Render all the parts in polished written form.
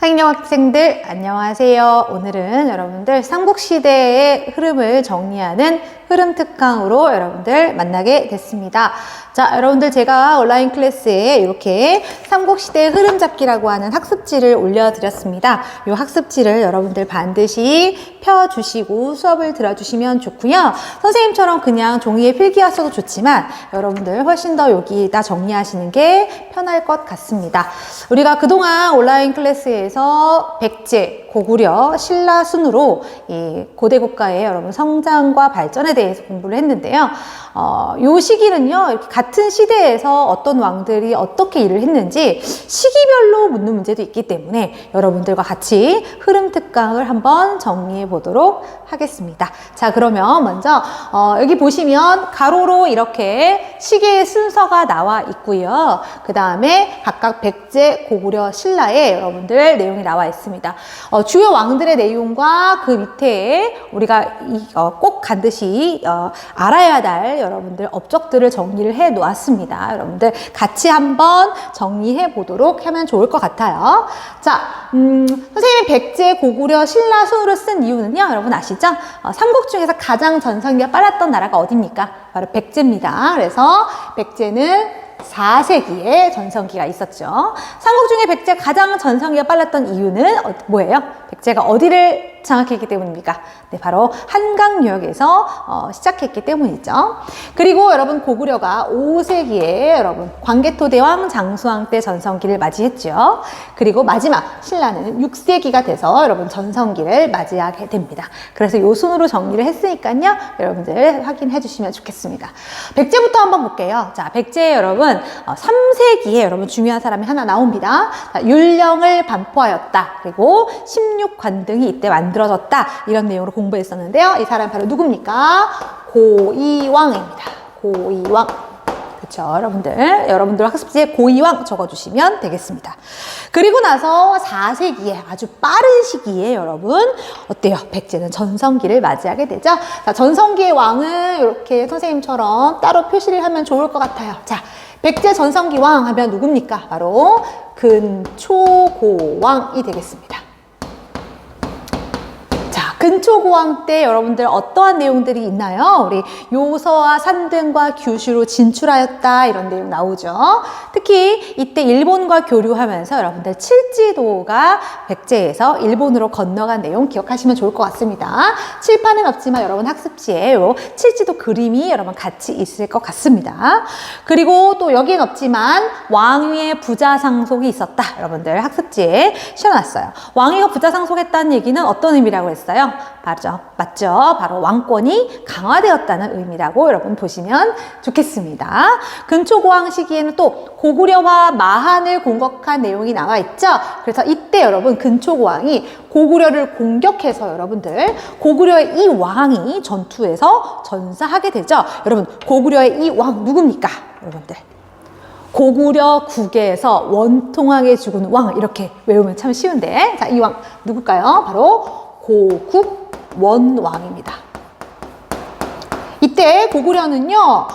상인영 학생들 안녕하세요. 오늘은 여러분들 삼국시대의 흐름을 정리하는 흐름 특강으로 여러분들 만나게 됐습니다. 자, 여러분들 제가 온라인 클래스에 이렇게 삼국시대의 흐름 잡기라고 하는 학습지를 올려드렸습니다. 이 학습지를 여러분들 반드시 펴주시고 수업을 들어주시면 좋고요. 선생님처럼 그냥 종이에 필기하셔도 좋지만 여러분들 훨씬 더 여기다 정리하시는 게 편할 것 같습니다. 우리가 그동안 온라인 클래스에서 백제, 고구려, 신라 순으로 이 고대 국가의 여러분 성장과 발전에 대해서 공부를 했는데요. 요 시기는요, 이렇게 같은 시대에서 어떤 왕들이 어떻게 일을 했는지 시기별로 묻는 문제도 있기 때문에 여러분들과 같이 흐름 특강을 한번 정리해 보도록 하겠습니다. 자, 그러면 먼저 여기 보시면 가로로 이렇게 시계의 순서가 나와 있고요. 그 다음에 각각 백제, 고구려, 신라의 여러분들 내용이 나와 있습니다. 주요 왕들의 내용과 그 밑에 우리가 꼭 반드시 알아야 할 여러분들 업적들을 정리를 해 놓았습니다. 여러분들 같이 한번 정리해 보도록 하면 좋을 것 같아요. 자, 선생님이 백제, 고구려, 신라 순으로 쓴 이유는요, 여러분 아시죠? 삼국 중에서 가장 전성기가 빨랐던 나라가 어디입니까? 바로 백제입니다. 그래서 백제는 4세기에 전성기가 있었죠. 삼국 중에 백제가 가장 전성기가 빨랐던 이유는 뭐예요? 백제가 어디를 장악했기 때문입니까? 네, 바로 한강유역에서 시작했기 때문이죠. 그리고 여러분 고구려가 5세기에 여러분 광개토대왕 장수왕 때 전성기를 맞이했죠. 그리고 마지막 신라는 6세기가 돼서 여러분 전성기를 맞이하게 됩니다. 그래서 요 순으로 정리를 했으니까요. 여러분들 확인해 주시면 좋겠습니다. 백제부터 한번 볼게요. 자, 백제 여러분 3세기에 여러분 중요한 사람이 하나 나옵니다. 자, 율령을 반포하였다. 그리고 16관등이 이때 만들어졌다. 이런 내용으로 공부했었는데요. 이 사람 바로 누굽니까? 고이왕입니다. 고이왕. 그렇죠, 여러분들 학습지에 고이왕 적어주시면 되겠습니다. 그리고 나서 4세기에 아주 빠른 시기에 여러분 어때요? 백제는 전성기를 맞이하게 되죠. 자, 전성기의 왕은 이렇게 선생님처럼 따로 표시를 하면 좋을 것 같아요. 자, 백제 전성기 왕 하면 누굽니까? 바로 근초고왕이 되겠습니다. 근초고왕 때 여러분들 어떠한 내용들이 있나요? 우리 요서와 산등과 규슈로 진출하였다 이런 내용 나오죠. 특히 이때 일본과 교류하면서 여러분들 칠지도가 백제에서 일본으로 건너간 내용 기억하시면 좋을 것 같습니다. 칠판은 없지만 여러분 학습지에 요 칠지도 그림이 여러분 같이 있을 것 같습니다. 그리고 또 여기엔 없지만 왕위의 부자상속이 있었다. 여러분들 학습지에 씌워놨어요. 왕위가 부자상속했다는 얘기는 어떤 의미라고 했어요? 맞죠. 바로 왕권이 강화되었다는 의미라고 여러분 보시면 좋겠습니다. 근초고왕 시기에는 또 고구려와 마한을 공격한 내용이 나와 있죠. 그래서 이때 여러분 근초고왕이 고구려를 공격해서 여러분들 고구려의 이 왕이 전투에서 전사하게 되죠. 여러분 고구려의 이 왕 누굽니까? 여러분들 고구려 국에서 원통하게 죽은 왕 이렇게 외우면 참 쉬운데, 자, 이 왕 누굴까요? 바로 고국원왕입니다. 이때 고구려는요,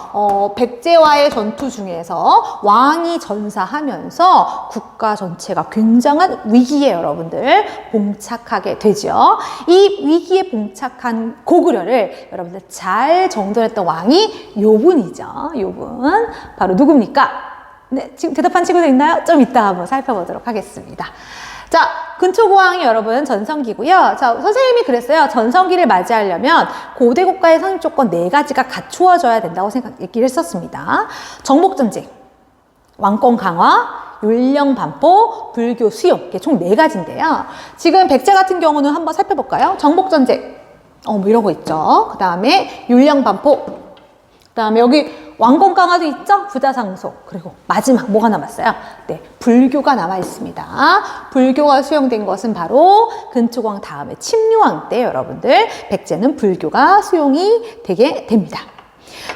백제와의 전투 중에서 왕이 전사하면서 국가 전체가 굉장한 위기에 여러분들 봉착하게 되죠. 이 위기에 봉착한 고구려를 여러분들 잘 정돈했던 왕이 요분이죠. 요분. 바로 누굽니까? 네, 지금 대답한 친구들 있나요? 좀 이따 한번 살펴보도록 하겠습니다. 자, 근초고왕이 여러분 전성기고요. 자, 선생님이 그랬어요. 전성기를 맞이하려면 고대 국가의 성립 조건 4가지가 갖추어져야 된다고 얘기를 했었습니다. 정복전쟁, 왕권 강화, 율령 반포, 불교 수용. 이게 총 4가지인데요. 지금 백제 같은 경우는 한번 살펴볼까요? 정복전쟁, 뭐 이런 거 있죠. 그 다음에 율령 반포, 그 다음에 여기 왕권 강화도 있죠? 부자상속. 그리고 마지막 뭐가 남았어요? 네, 불교가 남아 있습니다. 불교가 수용된 것은 바로 근초고왕 다음에 침류왕 때 여러분들 백제는 불교가 수용이 되게 됩니다.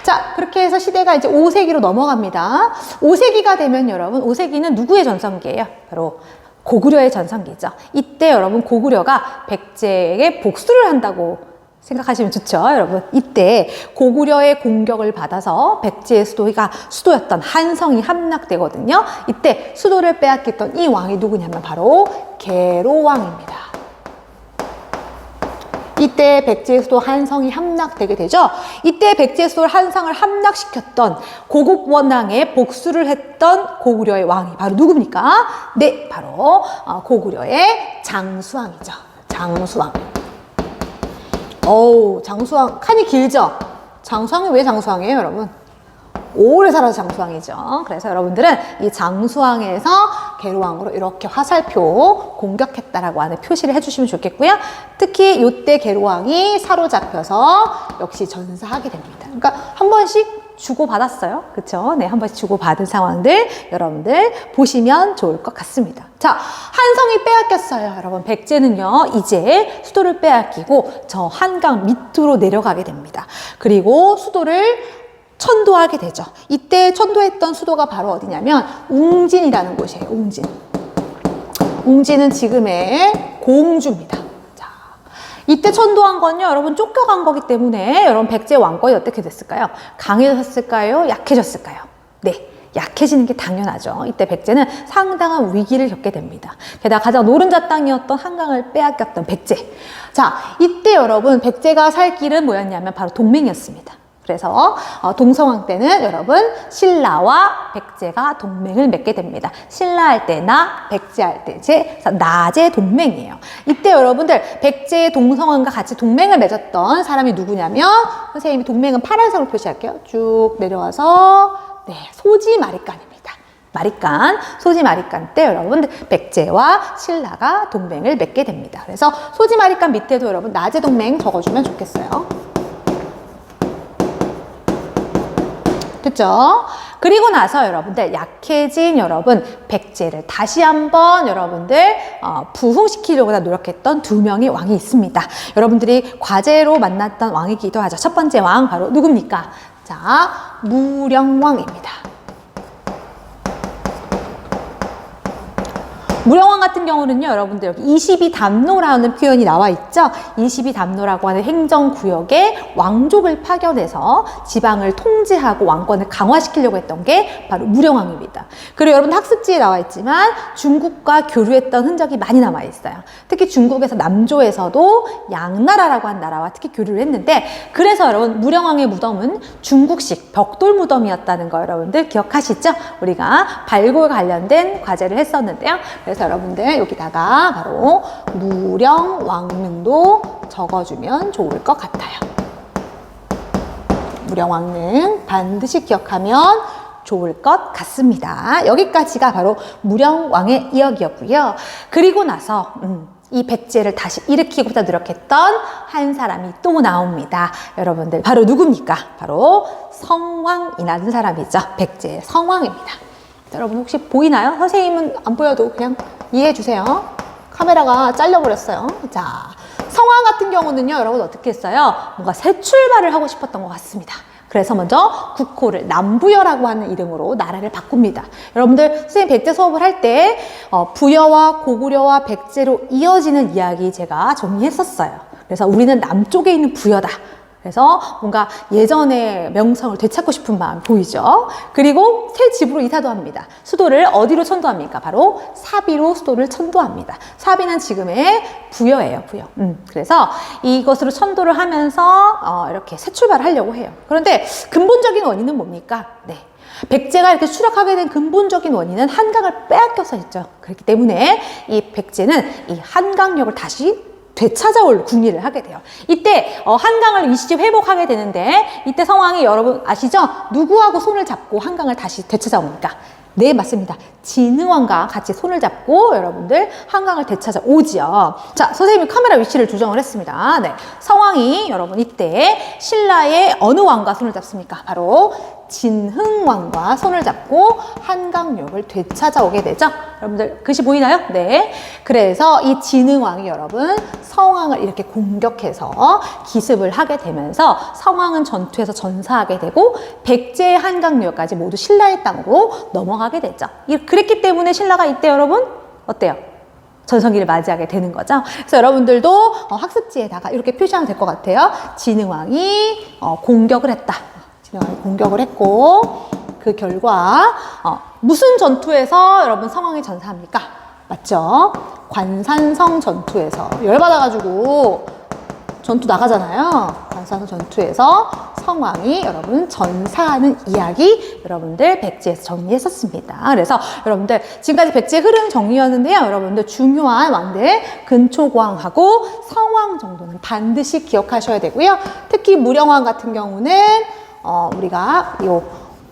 자, 그렇게 해서 시대가 이제 5세기로 넘어갑니다. 5세기가 되면 여러분 5세기는 누구의 전성기예요? 바로 고구려의 전성기죠. 이때 여러분 고구려가 백제에게 복수를 한다고 생각하시면 좋죠, 여러분. 이때 고구려의 공격을 받아서 백제의 수도였던 한성이 함락되거든요. 이때 수도를 빼앗겼던 이 왕이 누구냐면 바로 계로왕입니다. 이때 백제의 수도 한성이 함락되게 되죠. 이때 백제의 수도 한성을 함락시켰던 고국 원왕의 복수를 했던 고구려의 왕이 바로 누굽니까? 네, 바로 고구려의 장수왕이죠. 장수왕. 어우, 장수왕, 칸이 길죠? 장수왕이 왜 장수왕이에요, 여러분? 오래 살아서 장수왕이죠. 그래서 여러분들은 이 장수왕에서 계로왕으로 이렇게 화살표 공격했다라고 하는 표시를 해주시면 좋겠고요. 특히 이때 계로왕이 사로잡혀서 역시 전사하게 됩니다. 그러니까 한 번씩 주고받았어요. 그쵸? 네, 한 번씩 주고받은 상황들 여러분들 보시면 좋을 것 같습니다. 자, 한성이 빼앗겼어요. 여러분, 백제는요, 이제 수도를 빼앗기고 저 한강 밑으로 내려가게 됩니다. 그리고 수도를 천도하게 되죠. 이때 천도했던 수도가 바로 어디냐면 웅진이라는 곳이에요. 웅진. 웅진은 지금의 공주입니다. 자, 이때 천도한 건요, 여러분 쫓겨간 거기 때문에 여러분 백제 왕권이 어떻게 됐을까요? 강해졌을까요? 약해졌을까요? 네, 약해지는 게 당연하죠. 이때 백제는 상당한 위기를 겪게 됩니다. 게다가 가장 노른자 땅이었던 한강을 빼앗겼던 백제. 자, 이때 여러분 백제가 살 길은 뭐였냐면 바로 동맹이었습니다. 그래서 동성왕 때는 여러분 신라와 백제가 동맹을 맺게 됩니다. 신라 할 때 나, 백제 할 때 제, 나제 동맹이에요. 이때 여러분들 백제의 동성왕과 같이 동맹을 맺었던 사람이 누구냐면 선생님이 동맹은 파란색으로 표시할게요. 쭉 내려와서 네, 소지마리간입니다. 마리간, 소지마리간 때 여러분 백제와 신라가 동맹을 맺게 됩니다. 그래서 소지마리간 밑에도 여러분 나제 동맹 적어주면 좋겠어요. 됐죠? 그리고 나서 여러분들 약해진 여러분 백제를 다시 한번 여러분들 부흥시키려고 노력했던 두 명의 왕이 있습니다. 여러분들이 과제로 만났던 왕이기도 하죠. 첫 번째 왕 바로 누굽니까? 자, 무령왕입니다. 무령왕 같은 경우는요, 여러분들 여기 22담로라는 표현이 나와 있죠. 22담로라고 하는 행정구역에 왕족을 파견해서 지방을 통제하고 왕권을 강화시키려고 했던 게 바로 무령왕입니다. 그리고 여러분 학습지에 나와 있지만 중국과 교류했던 흔적이 많이 남아 있어요. 특히 중국에서 남조에서도 양나라라고 한 나라와 특히 교류를 했는데, 그래서 여러분 무령왕의 무덤은 중국식 벽돌 무덤이었다는 거 여러분들 기억하시죠? 우리가 발굴 관련된 과제를 했었는데요. 그래서 여러분들 여기다가 바로 무령왕릉도 적어주면 좋을 것 같아요. 무령왕릉 반드시 기억하면 좋을 것 같습니다. 여기까지가 바로 무령왕의 이야기였고요. 그리고 나서 이 백제를 다시 일으키고자 노력했던 한 사람이 또 나옵니다. 여러분들 바로 누굽니까? 바로 성왕이라는 사람이죠. 백제의 성왕입니다. 여러분 혹시 보이나요? 선생님은 안 보여도 그냥 이해해 주세요. 카메라가 잘려버렸어요. 자, 성왕 같은 경우는요, 여러분 어떻게 했어요? 뭔가 새 출발을 하고 싶었던 것 같습니다. 그래서 먼저 국호를 남부여라고 하는 이름으로 나라를 바꿉니다. 여러분들 선생님 백제 수업을 할 때 부여와 고구려와 백제로 이어지는 이야기 제가 정리했었어요. 그래서 우리는 남쪽에 있는 부여다. 그래서 뭔가 예전의 명성을 되찾고 싶은 마음 보이죠? 그리고 새 집으로 이사도 합니다. 수도를 어디로 천도합니까? 바로 사비로 수도를 천도합니다. 사비는 지금의 부여예요, 부여. 그래서 이것으로 천도를 하면서 이렇게 새 출발을 하려고 해요. 그런데 근본적인 원인은 뭡니까? 네. 백제가 이렇게 추락하게 된 근본적인 원인은 한강을 빼앗겨서 있죠. 그렇기 때문에 이 백제는 이 한강역을 다시 되찾아올 궁리를 하게 돼요. 이때 한강을 일시적 회복하게 되는데, 이때 성왕이 여러분 아시죠? 누구하고 손을 잡고 한강을 다시 되찾아옵니까? 네, 맞습니다. 진흥왕과 같이 손을 잡고 여러분들 한강을 되찾아 오지요. 자, 선생님이 카메라 위치를 조정을 했습니다. 네, 성왕이 여러분 이때 신라의 어느 왕과 손을 잡습니까? 바로 진흥왕과 손을 잡고 한강역을 되찾아오게 되죠. 여러분들 글씨 보이나요? 네. 그래서 이 진흥왕이 여러분 성왕을 이렇게 공격해서 기습을 하게 되면서 성왕은 전투에서 전사하게 되고 백제의 한강역까지 모두 신라의 땅으로 넘어가게 됐죠. 그랬기 때문에 신라가 이때 여러분 어때요? 전성기를 맞이하게 되는 거죠. 그래서 여러분들도 학습지에다가 이렇게 표시하면 될 것 같아요. 진흥왕이 공격을 했다. 진흥왕이 공격을 했고 그 결과 무슨 전투에서 여러분 성왕이 전사합니까? 맞죠? 관산성 전투에서 열받아가지고 전투 나가잖아요. 관산성 전투에서 성왕이 여러분 전사하는 이야기 여러분들 백지에서 정리했었습니다. 그래서 여러분들 지금까지 백지의 흐름 정리였는데요. 여러분들 중요한 왕들 근초고왕하고 성왕 정도는 반드시 기억하셔야 되고요. 특히 무령왕 같은 경우는 우리가 요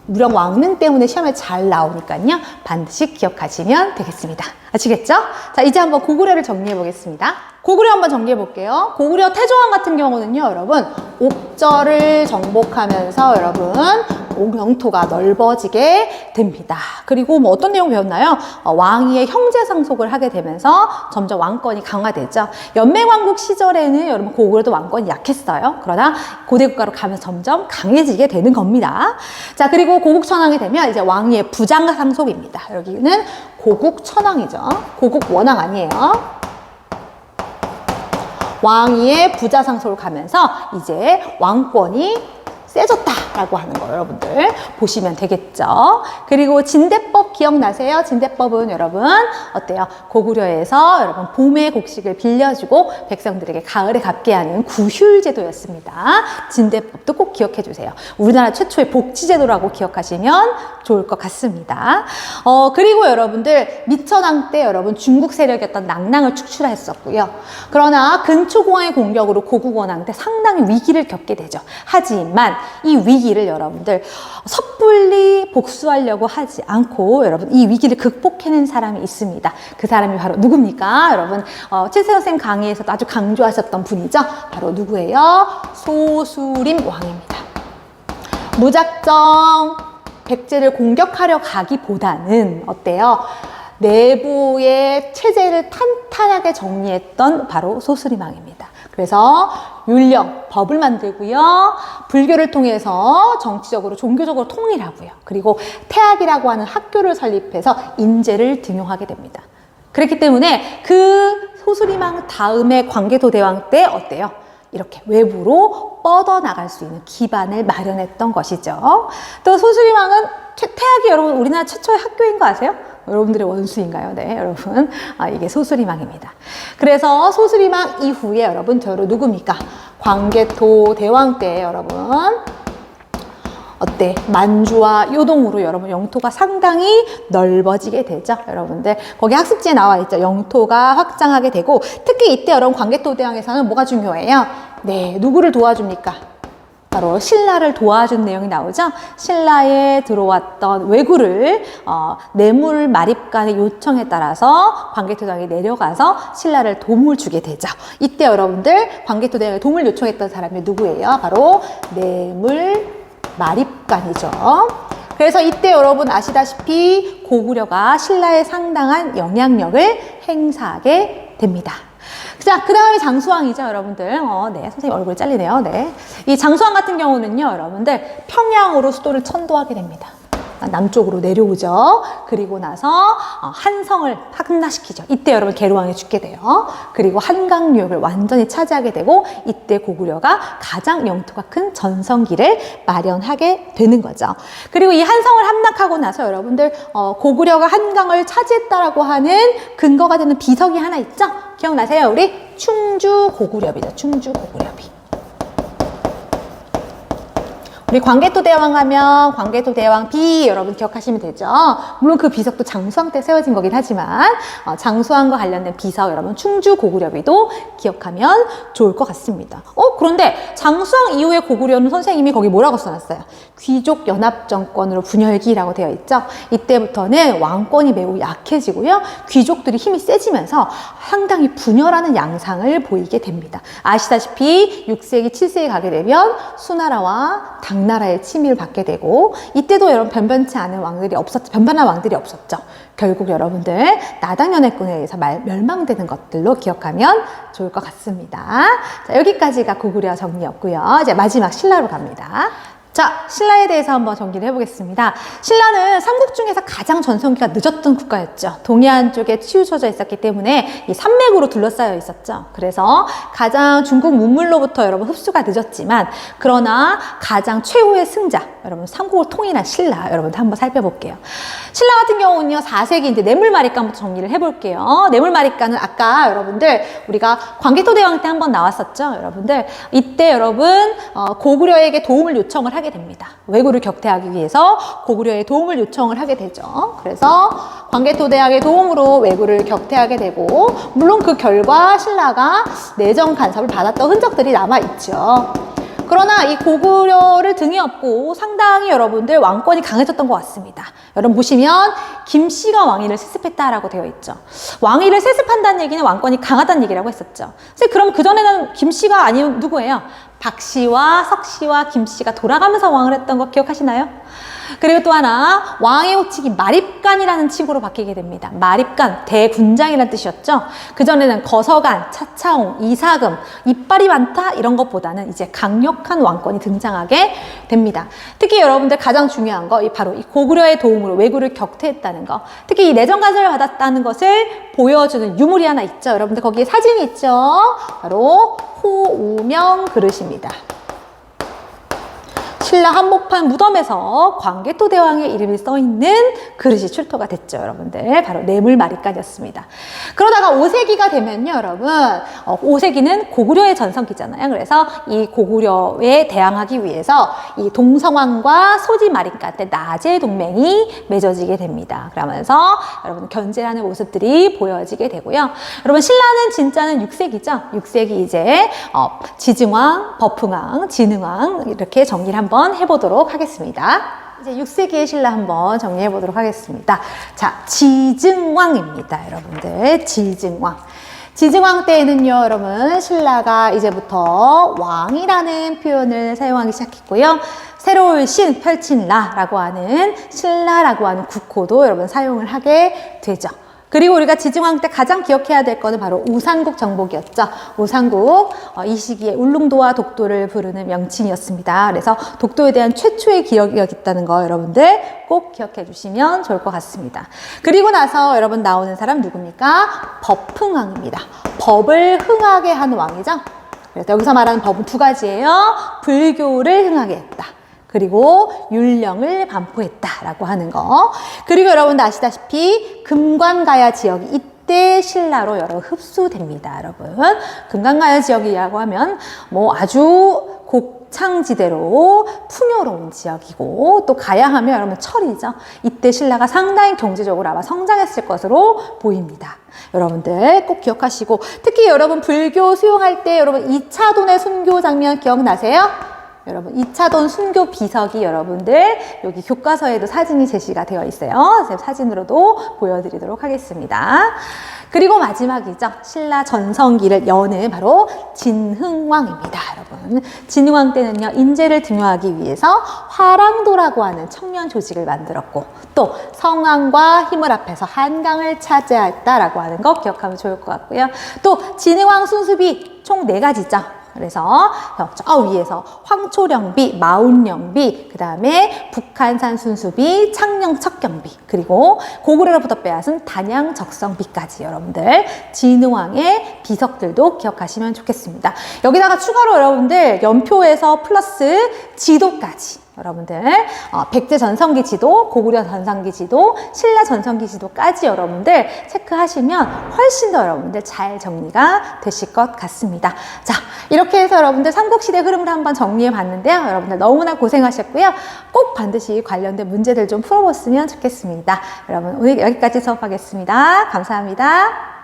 무령 왕릉 때문에 시험에 잘 나오니까요. 반드시 기억하시면 되겠습니다. 아시겠죠? 자, 이제 한번 고구려를 정리해 보겠습니다. 고구려 한번 정리해 볼게요. 고구려 태조왕 같은 경우는요, 여러분, 옥저를 정복하면서 여러분, 영토가 넓어지게 됩니다. 그리고 뭐 어떤 내용 배웠나요? 왕위의 형제 상속을 하게 되면서 점점 왕권이 강화되죠. 연맹왕국 시절에는 여러분 고구려도 왕권이 약했어요. 그러나 고대국가로 가면서 점점 강해지게 되는 겁니다. 자, 그리고 고국천왕이 되면 이제 왕위의 부장 상속입니다. 여기는 고국천왕이죠. 고국원왕 아니에요. 왕위의 부자 상속을 가면서 이제 왕권이 세졌다라고 하는 거 여러분들 보시면 되겠죠. 그리고 진대법 기억나세요? 진대법은 여러분 어때요? 고구려에서 여러분 봄의 곡식을 빌려주고 백성들에게 가을에 갚게 하는 구휼제도였습니다. 진대법도 꼭 기억해 주세요. 우리나라 최초의 복지제도라고 기억하시면 좋을 것 같습니다. 그리고 여러분들 미천왕 때 여러분 중국 세력이었던 낭랑을 축출했었고요. 그러나 근초공왕의 공격으로 고국원왕 때 상당히 위기를 겪게 되죠. 하지만 이 위기를 여러분들 섣불리 복수하려고 하지 않고 여러분 이 위기를 극복해낸 사람이 있습니다. 그 사람이 바로 누굽니까? 여러분 최세영 선생님 강의에서도 아주 강조하셨던 분이죠. 바로 누구예요? 소수림 왕입니다. 무작정 백제를 공격하려 가기보다는 어때요? 내부의 체제를 탄탄하게 정리했던 바로 소수림왕입니다. 그래서 율령, 법을 만들고요. 불교를 통해서 정치적으로, 종교적으로 통일하고요. 그리고 태학이라고 하는 학교를 설립해서 인재를 등용하게 됩니다. 그렇기 때문에 그 소수림왕 다음에 광개토대왕 때 어때요? 이렇게 외부로 뻗어나갈 수 있는 기반을 마련했던 것이죠. 또 소수림왕은 태학이 여러분 우리나라 최초의 학교인 거 아세요? 여러분들의 원수인가요? 네, 여러분. 이게 소수림왕입니다. 그래서 소수림왕 이후에 여러분, 저로 누굽니까? 광개토 대왕 때 여러분, 어때? 만주와 요동으로 여러분 영토가 상당히 넓어지게 되죠. 여러분들. 거기 학습지에 나와 있죠. 영토가 확장하게 되고, 특히 이때 여러분 광개토 대왕에서는 뭐가 중요해요? 네, 누구를 도와줍니까? 바로 신라를 도와준 내용이 나오죠. 신라에 들어왔던 왜구를 뇌물 마립간의 요청에 따라서 광개토대왕이 내려가서 신라를 도움을 주게 되죠. 이때 여러분들 광개토대왕에 도움을 요청했던 사람이 누구예요? 바로 뇌물 마립간이죠. 그래서 이때 여러분 아시다시피 고구려가 신라에 상당한 영향력을 행사하게 됩니다. 자, 그 다음에 장수왕이죠, 여러분들. 네, 선생님 얼굴이 잘리네요. 네. 이 장수왕 같은 경우는요, 여러분들, 평양으로 수도를 천도하게 됩니다. 남쪽으로 내려오죠. 그리고 나서 한성을 함락시키죠. 이때 여러분 계류왕이 죽게 돼요. 그리고 한강유역을 완전히 차지하게 되고 이때 고구려가 가장 영토가 큰 전성기를 마련하게 되는 거죠. 그리고 이 한성을 함락하고 나서 여러분들 고구려가 한강을 차지했다라고 하는 근거가 되는 비석이 하나 있죠? 기억나세요? 우리 충주고구려비죠. 충주고구려비. 우리 광개토대왕 하면 광개토대왕비 여러분 기억하시면 되죠. 물론 그 비석도 장수왕 때 세워진 거긴 하지만 장수왕과 관련된 비석 여러분 충주고구려비도 기억하면 좋을 것 같습니다. 그런데 장수왕 이후에 고구려는 선생님이 거기 뭐라고 써놨어요? 귀족연합정권으로 분열기라고 되어 있죠. 이때부터는 왕권이 매우 약해지고요. 귀족들이 힘이 세지면서 상당히 분열하는 양상을 보이게 됩니다. 아시다시피 6세기, 7세기 가게 되면 수나라와 당나라의 침입을 받게 되고 이때도 여러분 변변치 않은 왕들이 없었죠. 변변한 왕들이 없었죠. 결국 여러분들 나당연해군에 의해서 멸망되는 것들로 기억하면 좋을 것 같습니다. 자, 여기까지가 고구려 정리였고요. 이제 마지막 신라로 갑니다. 자, 신라에 대해서 한번 정리를 해보겠습니다. 신라는 삼국 중에서 가장 전성기가 늦었던 국가였죠. 동해안 쪽에 치우쳐져 있었기 때문에 이 산맥으로 둘러싸여 있었죠. 그래서 가장 중국 문물로부터 여러분 흡수가 늦었지만, 그러나 가장 최후의 승자, 여러분 삼국을 통일한 신라, 여러분들 한번 살펴볼게요. 신라 같은 경우는요, 4세기 이제 뇌물마리간부터 정리를 해볼게요. 뇌물마리간은 아까 여러분들 우리가 광개토대왕 때 한번 나왔었죠. 여러분들 이때 여러분 고구려에게 도움을 요청을 하게 됩니다. 왜구를 격퇴하기 위해서 고구려의 도움을 요청을 하게 되죠. 그래서 광개토대왕의 도움으로 왜구를 격퇴하게 되고, 물론 그 결과 신라가 내정 간섭을 받았던 흔적들이 남아있죠. 그러나 이 고구려를 등에 업고 상당히 여러분들 왕권이 강해졌던 것 같습니다. 여러분 보시면 김씨가 왕위를 세습했다라고 되어 있죠. 왕위를 세습한다는 얘기는 왕권이 강하다는 얘기라고 했었죠. 그럼 그전에는 김씨가 아니면 누구예요? 박씨와 석씨와 김씨가 돌아가면서 왕을 했던 거 기억하시나요? 그리고 또 하나, 왕의 호칭이 마립간이라는 칭호로 바뀌게 됩니다. 마립간, 대군장이라는 뜻이었죠. 그전에는 거서간, 차차홍, 이사금, 이빨이 많다 이런 것보다는 이제 강력한 왕권이 등장하게 됩니다. 특히 여러분들 가장 중요한 거, 바로 이 고구려의 도움으로 왜구를 격퇴했다는 거, 특히 이 내정 간섭을 받았다는 것을 보여주는 유물이 하나 있죠. 여러분들 거기에 사진이 있죠. 바로 호우명 그릇입니다. 신라 한복판 무덤에서 광개토대왕의 이름이 써있는 그릇이 출토가 됐죠, 여러분들. 바로 뇌물마리간이었습니다. 그러다가 5세기가 되면요, 여러분, 5세기는 고구려의 전성기잖아요. 그래서 이 고구려에 대항하기 위해서 이 동성왕과 소지마리간 때 나제 동맹이 맺어지게 됩니다. 그러면서 여러분 견제하는 모습들이 보여지게 되고요. 여러분 신라는 진짜는 6세기죠. 6세기 이제 지증왕, 버풍왕, 진흥왕 이렇게 정리를 한번 해보도록 하겠습니다. 이제 6세기의 신라 한번 정리해 보도록 하겠습니다. 자, 지증왕입니다, 여러분들. 지증왕. 지증왕 때에는요, 여러분, 신라가 이제부터 왕이라는 표현을 사용하기 시작했고요. 새로운 신, 펼친라라고 하는 신라라고 하는 국호도 여러분 사용을 하게 되죠. 그리고 우리가 지증왕 때 가장 기억해야 될 거는 바로 우상국 정복이었죠. 우상국, 이 시기에 울릉도와 독도를 부르는 명칭이었습니다. 그래서 독도에 대한 최초의 기억이 있다는 거 여러분들 꼭 기억해 주시면 좋을 것 같습니다. 그리고 나서 여러분 나오는 사람 누굽니까? 법흥왕입니다. 법을 흥하게 하는 왕이죠. 그래서 여기서 말하는 법은 두 가지예요. 불교를 흥하게 했다. 그리고 율령을 반포했다라고 하는 거. 그리고 여러분도 아시다시피 금관가야 지역이 이때 신라로 여러분 흡수됩니다. 여러분 금관가야 지역이라고 하면 뭐 아주 곡창지대로 풍요로운 지역이고, 또 가야하면 여러분 철이죠. 이때 신라가 상당히 경제적으로 아마 성장했을 것으로 보입니다. 여러분들 꼭 기억하시고, 특히 여러분 불교 수용할 때 여러분 2차돈의 순교 장면 기억나세요? 여러분 2차돈 순교 비석이 여러분들 여기 교과서에도 사진이 제시가 되어 있어요. 사진으로도 보여드리도록 하겠습니다. 그리고 마지막이죠. 신라 전성기를 여는 바로 진흥왕입니다. 여러분 진흥왕 때는요, 인재를 등용하기 위해서 화랑도라고 하는 청년 조직을 만들었고, 또 성왕과 힘을 합해서 한강을 차지했다라고 하는 거 기억하면 좋을 것 같고요. 또 진흥왕 순수비 총 4가지죠. 그래서 저 위에서 황초령비, 마운령비, 그 다음에 북한산 순수비, 창녕 척경비, 그리고 고구려로부터 빼앗은 단양 적성비까지 여러분들 진흥왕의 비석들도 기억하시면 좋겠습니다. 여기다가 추가로 여러분들 연표에서 플러스 지도까지 여러분들 백제 전성기 지도, 고구려 전성기 지도, 신라 전성기 지도까지 여러분들 체크하시면 훨씬 더 여러분들 잘 정리가 되실 것 같습니다. 자, 이렇게 해서 여러분들 삼국시대 흐름을 한번 정리해 봤는데요. 여러분들 너무나 고생하셨고요. 꼭 반드시 관련된 문제들 좀 풀어봤으면 좋겠습니다. 여러분 오늘 여기까지 수업하겠습니다. 감사합니다.